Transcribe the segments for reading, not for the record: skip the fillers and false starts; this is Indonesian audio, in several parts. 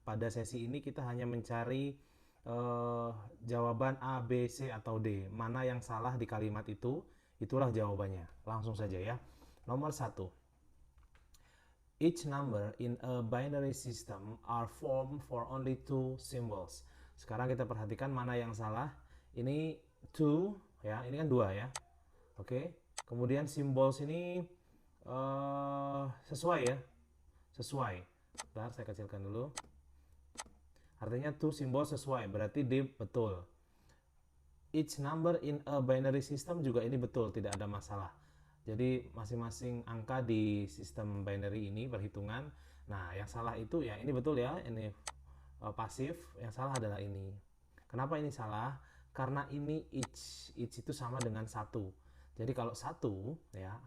pada sesi ini kita hanya mencari jawaban A, B, C, atau D. Mana yang salah di kalimat itu, itulah jawabannya. Langsung saja ya. Nomor 1. Each number in a binary system are formed for only two symbols. Sekarang kita perhatikan mana yang salah. Ini two ya, ini kan dua ya. Oke. Kemudian simbol sini sesuai ya. Sesuai. Bentar, saya kecilkan dulu. Artinya two simbol sesuai, berarti D betul. Each number in a binary system juga ini betul, tidak ada masalah. Jadi masing-masing angka di sistem binary ini perhitungan. Nah, yang salah itu ya ini betul ya, ini pasif. Yang salah adalah ini. Kenapa ini salah? Karena ini each itu sama dengan satu. Jadi kalau satu ya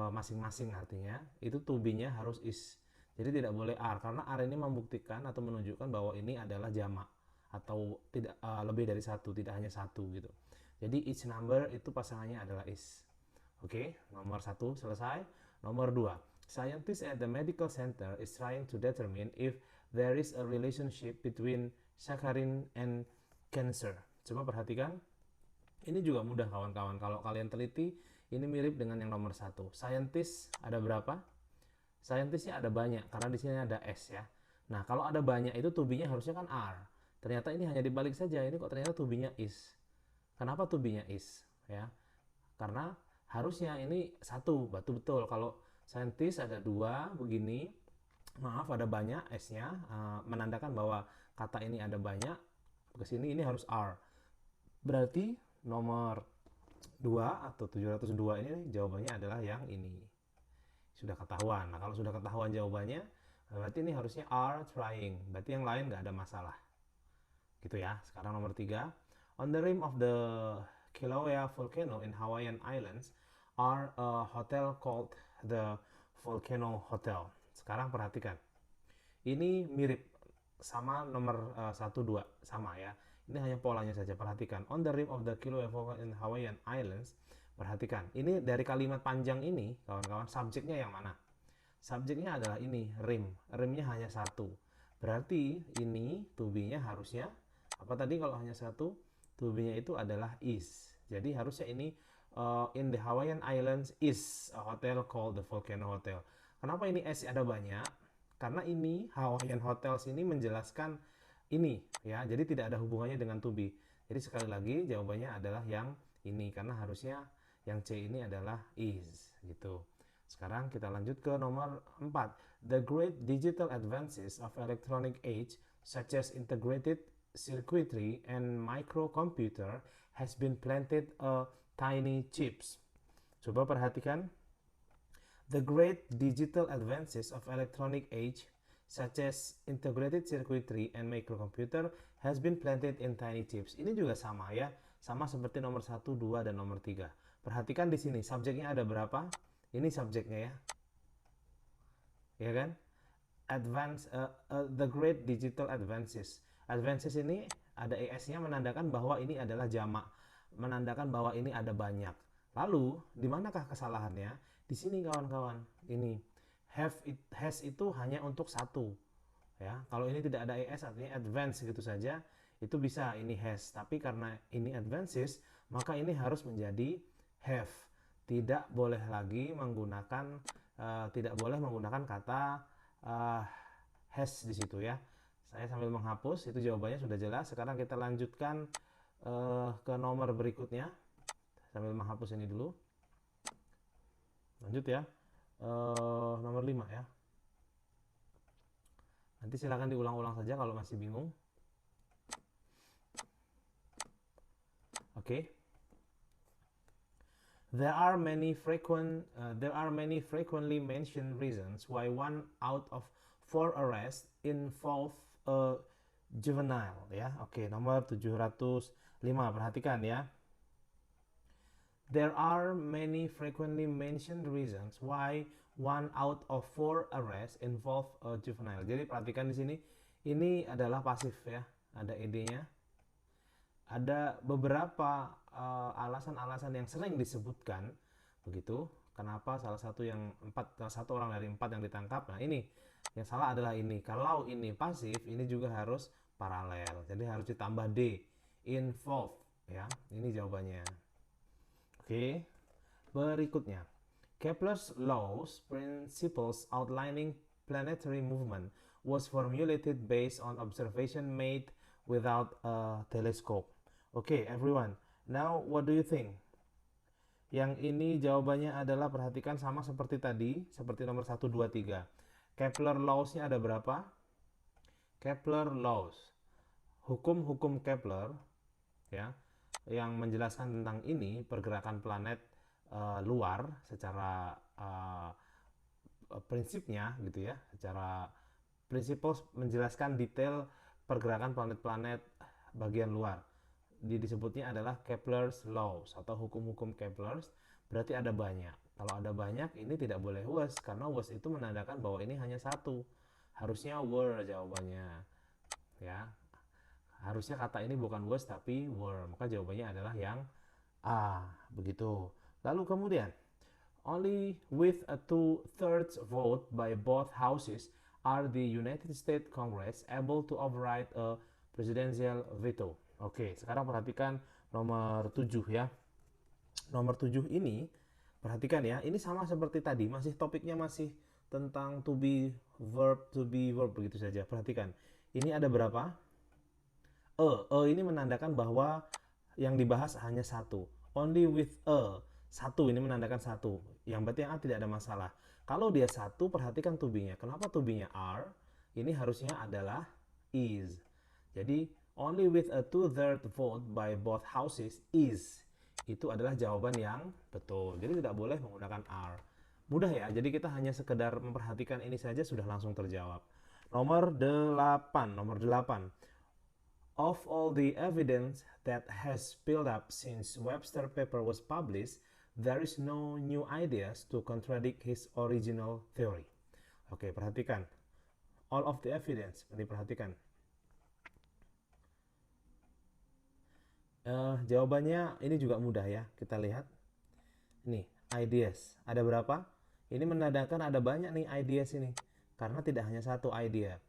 masing-masing artinya itu to be-nya harus is. Jadi tidak boleh are karena are ini membuktikan atau menunjukkan bahwa ini adalah jamak atau tidak lebih dari satu, tidak hanya satu gitu. Jadi each number itu pasangannya adalah is. Oke, nomor 1 selesai. Nomor 2, scientists at the medical center is trying to determine if there is a relationship between saccharin and cancer. Coba perhatikan, ini juga mudah kawan-kawan. Kalau kalian teliti, ini mirip dengan yang nomor 1. Scientist ada berapa? Scientistnya ada banyak, karena di sini ada S ya. Nah, kalau ada banyak itu to be-nya harusnya kan are. Ternyata ini hanya dibalik saja, ini kok ternyata to be-nya is. Kenapa to be-nya is? Ya, karena harusnya ini satu, betul. Kalau saintis ada dua begini, maaf ada banyak S-nya, menandakan bahwa kata ini ada banyak, kesini ini harus are. Berarti nomor 2 atau 702 ini jawabannya adalah yang ini. Sudah ketahuan. Nah, kalau sudah ketahuan jawabannya, berarti ini harusnya are trying. Berarti yang lain nggak ada masalah. Gitu ya. Sekarang nomor 3. On the rim of the Kilauea volcano in Hawaiian Islands are a hotel called the Volcano Hotel. Sekarang perhatikan. Ini mirip sama nomor 1 2 sama ya. Ini hanya polanya saja, perhatikan. On the rim of the Kilauea volcano in Hawaiian Islands. Perhatikan. Ini dari kalimat panjang ini, kawan-kawan, subjeknya yang mana? Subjeknya adalah ini, rim. Rimnya hanya satu. Berarti ini to be-nya harusnya apa tadi kalau hanya satu? To be-nya itu adalah is. Jadi harusnya ini in the Hawaiian Islands is a hotel called the Volcano Hotel. Kenapa ini S ada banyak? Karena ini Hawaiian Hotels ini menjelaskan ini ya. Jadi tidak ada hubungannya dengan to be. Jadi sekali lagi jawabannya adalah yang ini karena harusnya yang C ini adalah is gitu. Sekarang kita lanjut ke nomor 4. The great digital advances of electronic age such as integrated circuitry and microcomputer has been planted a tiny chips. Coba perhatikan. The great digital advances of electronic age such as integrated circuitry and microcomputer has been planted in tiny chips. Ini juga sama ya. Sama seperti nomor 1, 2, dan nomor 3. Perhatikan di sini, subjeknya ada berapa? Ini subjeknya ya. Ya kan? The great digital advances. Advances ini ada ES-nya menandakan bahwa ini adalah jamak, menandakan bahwa ini ada banyak. Lalu, di manakah kesalahannya? Di sini kawan-kawan. Ini has itu hanya untuk satu. Ya, kalau ini tidak ada ES artinya advance gitu saja, itu bisa ini has. Tapi karena ini advances, maka ini harus menjadi have. Tidak boleh lagi menggunakan kata has di situ ya. Saya sambil menghapus, itu jawabannya sudah jelas. Sekarang kita lanjutkan ke nomor berikutnya. Sambil menghapus ini dulu. Lanjut ya. Nomor 5 ya. Nanti silakan diulang-ulang saja kalau masih bingung. Oke. There are many frequently mentioned reasons why 1 out of 4 arrests involve a juvenile ya. Oke, nomor 705. Perhatikan ya. There are many frequently mentioned reasons why 1 out of 4 arrests involve a juvenile. Jadi perhatikan di sini, ini adalah pasif ya. Ada ed-nya. Ada beberapa alasan-alasan yang sering disebutkan begitu. Kenapa salah satu orang dari 4 yang ditangkap? Nah, ini Yang salah adalah ini. Kalau ini pasif, ini juga harus paralel. Jadi harus ditambah D. Involve. Ya, ini jawabannya. Oke. Berikutnya. Kepler's laws, principles outlining planetary movement, was formulated based on observation made without a telescope. Okay, everyone. Now, what do you think? Yang ini jawabannya adalah, perhatikan sama seperti tadi, seperti nomor 1, 2, 3. Kepler laws-nya ada berapa? Kepler laws. Hukum-hukum Kepler ya, yang menjelaskan tentang ini pergerakan planet luar secara prinsipnya gitu ya, secara prinsipal menjelaskan detail pergerakan planet-planet bagian luar. Disebutnya adalah Kepler's laws atau hukum-hukum Kepler's. Berarti ada banyak. Kalau ada banyak, ini tidak boleh was, karena was itu menandakan bahwa ini hanya satu. Harusnya were jawabannya. Ya, harusnya kata ini bukan was tapi were. Maka jawabannya adalah yang A. Begitu. Lalu kemudian, only with a 2/3 vote by both houses are the United States Congress able to override a presidential veto. Oke, sekarang perhatikan nomor 7 ya. Nomor 7 ini, perhatikan ya, ini sama seperti tadi, masih topiknya masih tentang to be verb begitu saja. Perhatikan, ini ada berapa? Ini menandakan bahwa yang dibahas hanya satu. Only with satu ini menandakan satu. Yang berarti yang A tidak ada masalah. Kalau dia satu, perhatikan to be-nya. Kenapa to be-nya are? Ini harusnya adalah is. Jadi only with a 2/3 vote by both houses is. Itu adalah jawaban yang betul. Jadi tidak boleh menggunakan are. Mudah ya. Jadi kita hanya sekedar memperhatikan ini saja sudah langsung terjawab. Nomor 8. Nomor 8. Of all the evidence that has built up since Webster paper was published, there is no new ideas to contradict his original theory. Oke, perhatikan. All of the evidence, diperhatikan. Jawabannya ini juga mudah ya, kita lihat. Nih, ideas. Ada berapa? Ini menandakan ada banyak nih ideas ini. Karena tidak hanya satu idea.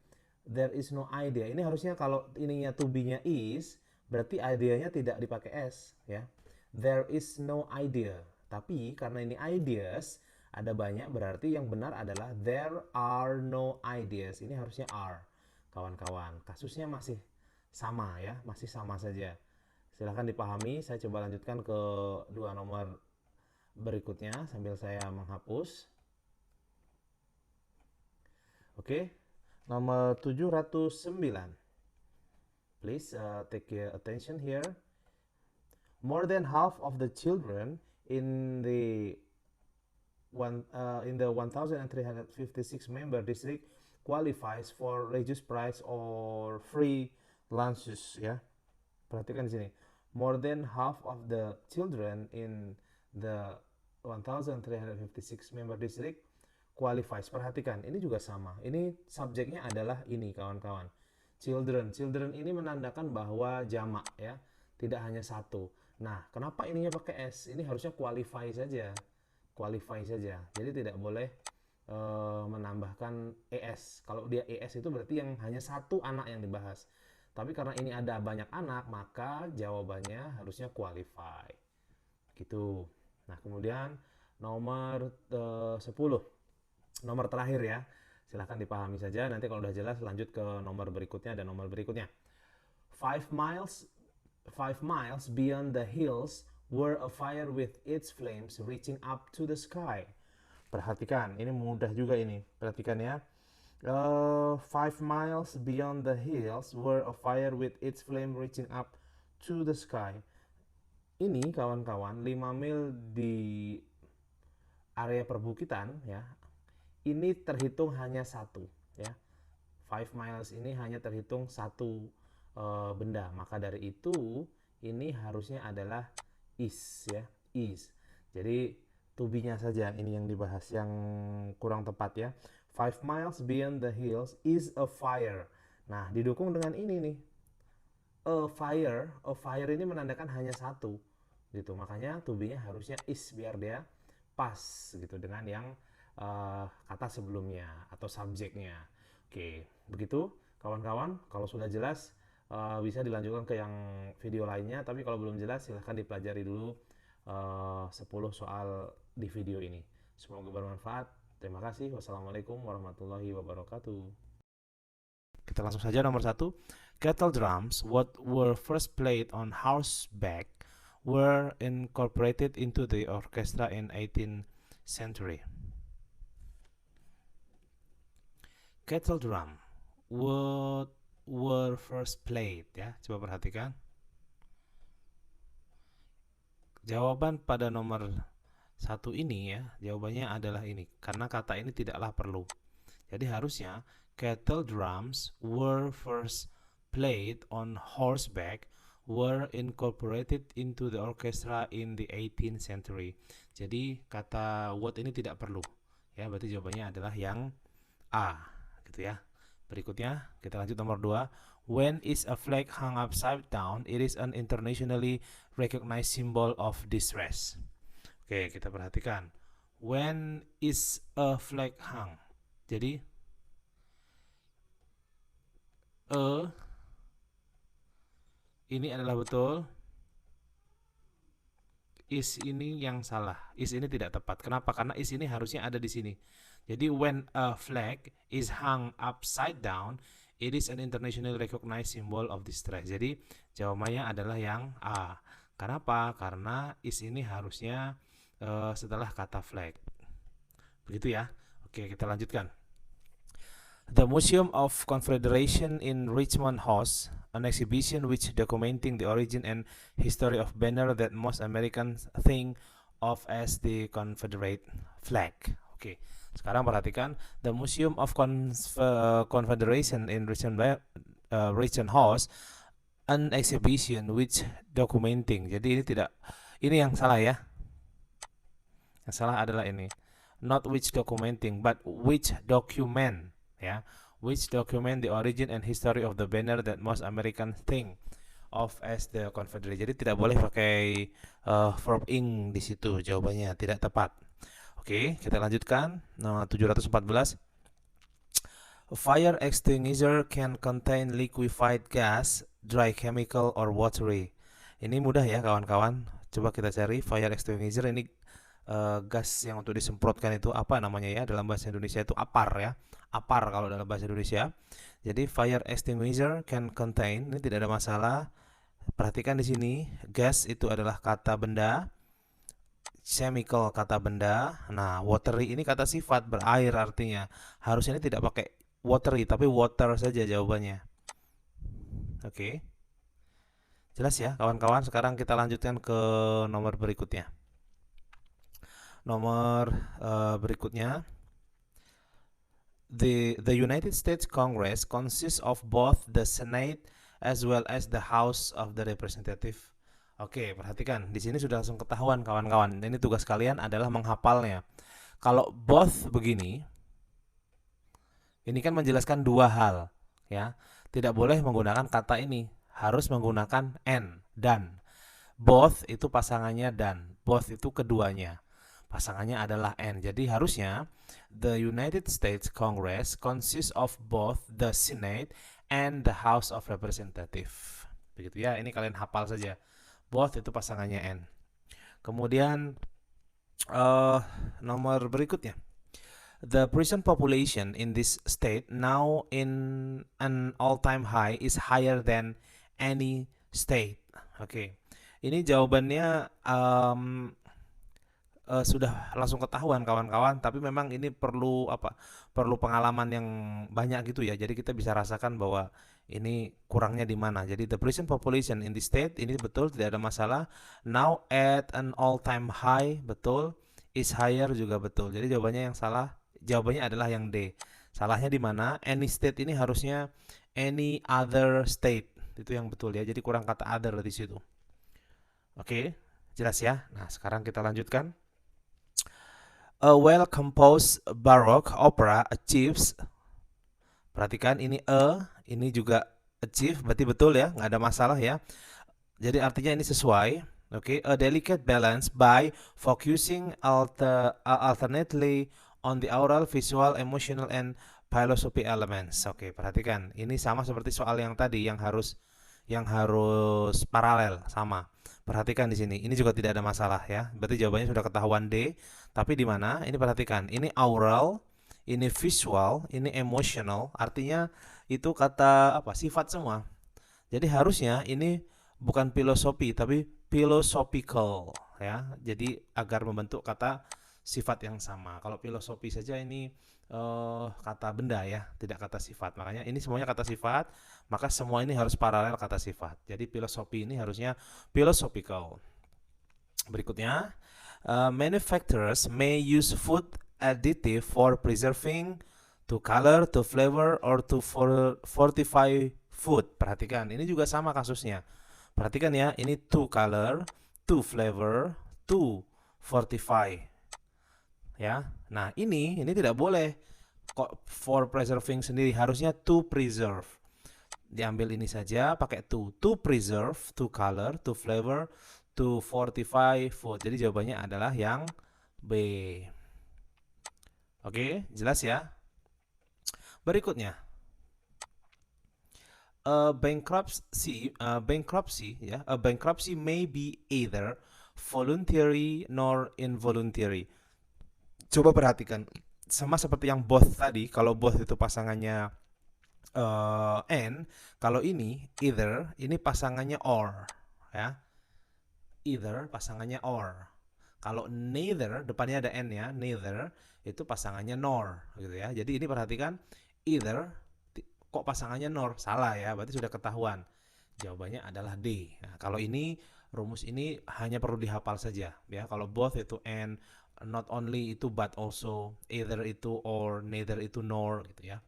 There is no idea. Ini harusnya kalau ininya to be-nya is, berarti idea-nya tidak dipakai s ya. There is no idea. Tapi karena ini ideas, ada banyak, berarti yang benar adalah there are no ideas. Ini harusnya are. Kawan-kawan, kasusnya masih sama ya, masih sama saja. Silahkan dipahami. Saya coba lanjutkan ke dua nomor berikutnya sambil saya menghapus. Oke, nomor 709. Please take your attention here. More than half of the children in the 1356 member district qualifies for reduced price or free lunches ya. Perhatikan di sini. More than half of the children in the 1356 member district qualifies. Perhatikan, ini juga sama. Ini subjeknya adalah ini, kawan-kawan. Children ini menandakan bahwa jamak ya, tidak hanya satu. Nah, kenapa ininya pakai s? Ini harusnya qualify saja. Qualify saja. Jadi tidak boleh menambahkan es. Kalau dia es itu berarti yang hanya satu anak yang dibahas. Tapi karena ini ada banyak anak, maka jawabannya harusnya qualify. Gitu. Nah, kemudian nomor 10. Nomor terakhir ya. Silahkan dipahami saja. Nanti kalau udah jelas lanjut ke nomor berikutnya dan nomor berikutnya. 5 miles beyond the hills were a fire with its flames reaching up to the sky. Perhatikan, ini mudah juga ini. Perhatikan ya. 5 miles beyond the hills were a fire with its flame reaching up to the sky. Ini kawan-kawan 5 mil di area perbukitan ya. Ini terhitung hanya satu ya. 5 miles ini hanya terhitung satu benda. Maka dari itu ini harusnya adalah is ya, is. Jadi to be-nya saja ini yang dibahas yang kurang tepat ya. 5 miles beyond the hills is a fire. Nah, didukung dengan ini nih. A fire ini menandakan hanya satu. Gitu. Makanya to be-nya harusnya is biar dia pas gitu dengan yang kata sebelumnya atau subjeknya. Oke, begitu kawan-kawan. Kalau sudah jelas, bisa dilanjutkan ke yang video lainnya. Tapi kalau belum jelas, silahkan dipelajari dulu 10 soal di video ini. Semoga bermanfaat. Terima kasih. Wassalamualaikum warahmatullahi wabarakatuh. Kita langsung saja nomor 1. Kettle drums, what were first played on horseback, were incorporated into the orchestra in 18th century. Kettle drum, what were first played, ya. Coba perhatikan. Jawaban pada nomor 1 ini, ya, jawabannya adalah ini, karena kata ini tidaklah perlu. Jadi harusnya kettle drums were first played on horseback, were incorporated into the orchestra in the 18th century. Jadi kata what ini tidak perlu, ya. Berarti jawabannya adalah yang A, gitu ya. Berikutnya kita lanjut nomor 2. When is a flag hung upside down, it is an internationally recognized symbol of distress. Oke, kita perhatikan. When is a flag hung? Jadi ini adalah betul. Is ini yang salah. Is ini tidak tepat. Kenapa? Karena is ini harusnya ada di sini. Jadi when a flag is hung upside down, it is an internationally recognized symbol of distress. Jadi jawabannya adalah yang A. Kenapa? Karena is ini harusnya setelah kata flag. Begitu ya. Oke, kita lanjutkan. The Museum of Confederation in Richmond hosts an exhibition which documenting the origin and history of banner that most Americans think of as the Confederate flag. Oke, sekarang perhatikan. The Museum of Confederation in Richmond hosts an exhibition which documenting. Jadi ini tidak, ini yang salah ya. Yang salah adalah ini. Not which documenting, but which document. Ya, which document the origin and history of the banner that most Americans think of as the Confederate. Jadi tidak boleh pakai verb ing di situ, jawabannya tidak tepat. Oke, kita lanjutkan. Nomor 714. A fire extinguisher can contain liquefied gas, dry chemical or watery. Ini mudah ya kawan-kawan. Coba kita cari fire extinguisher. Ini gas yang untuk disemprotkan itu apa namanya ya? Dalam bahasa Indonesia itu apar ya. Apar kalau dalam bahasa Indonesia. Jadi fire extinguisher can contain, ini tidak ada masalah. Perhatikan di sini, gas itu adalah kata benda, chemical kata benda. Nah, watery ini kata sifat, berair artinya. Harusnya ini tidak pakai watery, tapi water saja jawabannya. Oke. Jelas ya kawan-kawan. Sekarang kita lanjutkan ke nomor berikutnya. Nomor berikutnya. The United States Congress consists of both the Senate as well as the House of the Representative. Oke, perhatikan. Di sini sudah langsung ketahuan kawan-kawan. Ini tugas kalian adalah menghafalnya. Kalau both begini, ini kan menjelaskan dua hal, ya. Tidak boleh menggunakan kata ini, harus menggunakan and, dan. Both itu pasangannya dan, both itu keduanya. Pasangannya adalah and. Jadi harusnya the United States Congress consists of both the Senate and the House of Representatives. Begitu ya, ini kalian hafal saja. Both itu pasangannya and. Kemudian nomor berikutnya. The prison population in this state now in an all-time high is higher than any state. Oke. Ini jawabannya sudah langsung ketahuan kawan-kawan, tapi memang ini perlu perlu pengalaman yang banyak gitu ya. Jadi kita bisa rasakan bahwa ini kurangnya di mana. Jadi the prison population in the state ini betul, tidak ada masalah. Now at an all time high, betul. Is higher juga betul. Jadi jawabannya yang salah, jawabannya adalah yang D. Salahnya di mana? Any state ini harusnya any other state. Itu yang betul ya. Jadi kurang kata other di situ. Oke, jelas ya. Nah, sekarang kita lanjutkan. A well-composed Baroque opera achieves. Perhatikan ini ini juga achieve, berarti betul ya, nggak ada masalah ya. Jadi artinya ini sesuai. Oke, a delicate balance by focusing alternately on the aural, visual, emotional, and philosophy elements. Oke, perhatikan. Ini sama seperti soal yang tadi yang harus paralel sama. Perhatikan di sini. Ini juga tidak ada masalah ya. Berarti jawabannya sudah ketahuan D. Tapi di mana? Ini perhatikan. Ini aural, ini visual, ini emotional. Artinya itu kata apa? Sifat semua. Jadi harusnya ini bukan filosofi tapi philosophical ya. Jadi agar membentuk kata sifat yang sama. Kalau filosofi saja ini kata benda ya, tidak kata sifat. Makanya ini semuanya kata sifat, maka semua ini harus paralel kata sifat. Jadi filosofi ini harusnya philosophical. Berikutnya, manufacturers may use food additive for preserving, to color, to flavor, or to fortify food. Perhatikan, ini juga sama kasusnya. Perhatikan ya, ini to color, to flavor, to fortify. Ya, nah ini tidak boleh kok for preserving sendiri, harusnya to preserve. Diambil ini saja, pakai to preserve, to color, to flavor, to fortify food. Jadi jawabannya adalah yang B. Oke, jelas ya. Berikutnya, a bankruptcy may be either voluntary nor involuntary. Coba perhatikan, sama seperti yang both tadi. Kalau both itu pasangannya and, kalau ini either, ini pasangannya or ya. Either pasangannya or. Kalau neither depannya ada n ya, neither itu pasangannya nor gitu ya. Jadi ini perhatikan, either kok pasangannya nor, salah ya, berarti sudah ketahuan. Jawabannya adalah D. Nah, kalau ini rumus ini hanya perlu dihafal saja ya. Kalau both itu and, not only itu but also, either itu or, neither itu nor gitu ya.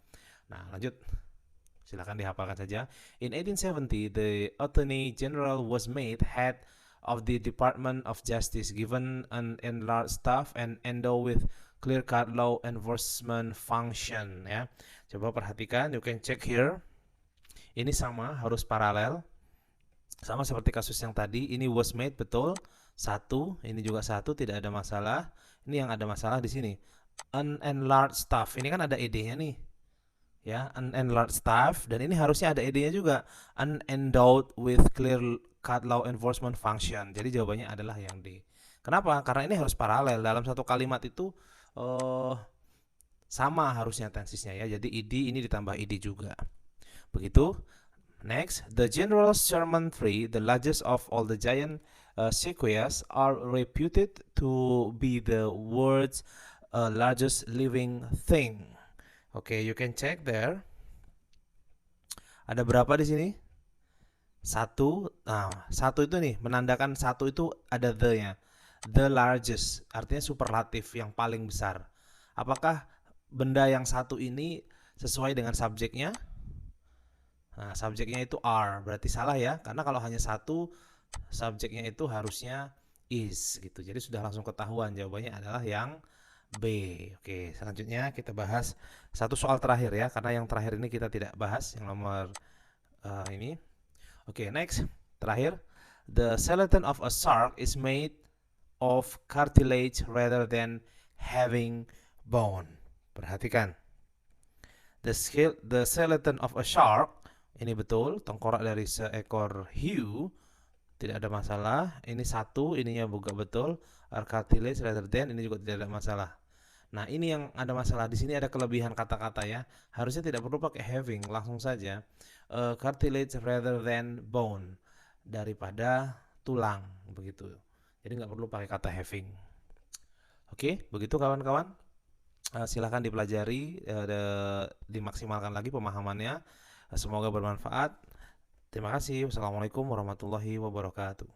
Nah, lanjut. Silakan dihafalkan saja. In 1870, the Attorney General was made head of the Department of Justice, given an enlarged staff and endowed with clear-cut law enforcement function ya. Coba perhatikan, you can check here. Ini sama, harus paralel. Sama seperti kasus yang tadi, ini was made betul. Satu, ini juga satu, tidak ada masalah. Ini yang ada masalah di sini. An enlarged staff. Ini kan ada ed-nya nih. Ya, an enlarged staff, dan ini harusnya ada ed-nya juga. An endowed with clear cut law enforcement function. Jadi jawabannya adalah yang D. Kenapa? Karena ini harus paralel. Dalam satu kalimat itu sama harusnya tensisnya ya. Jadi ed ini ditambah ed juga. Begitu. Next, the general Sherman tree, the largest of all the giant sequoias, are reputed to be the world's largest living thing. Okay, you can check there. Ada berapa di sini? Satu. Nah, satu itu nih, menandakan satu itu ada the-nya. The largest, artinya superlatif, yang paling besar. Apakah benda yang satu ini sesuai dengan subjeknya? Nah, subjeknya itu are, berarti salah ya. Karena kalau hanya satu, subjeknya itu harusnya is gitu. Jadi sudah langsung ketahuan, jawabannya adalah yang B. Oke, selanjutnya kita bahas satu soal terakhir ya, karena yang terakhir ini kita tidak bahas, yang nomor ini. Oke, next, terakhir. The skeleton of a shark is made of cartilage rather than having bone. Perhatikan. The skeleton of a shark, ini betul, tengkorak dari seekor hiu, tidak ada masalah. Ini satu, ininya juga betul. Cartilage rather than, ini juga tidak ada masalah. Nah, ini yang ada masalah. Di sini ada kelebihan kata-kata ya. Harusnya tidak perlu pakai having, langsung saja cartilage rather than bone, daripada tulang begitu. Jadi nggak perlu pakai kata having. Oke, begitu kawan-kawan. Silahkan dipelajari, dimaksimalkan lagi pemahamannya. Semoga bermanfaat. Terima kasih. Wassalamualaikum warahmatullahi wabarakatuh.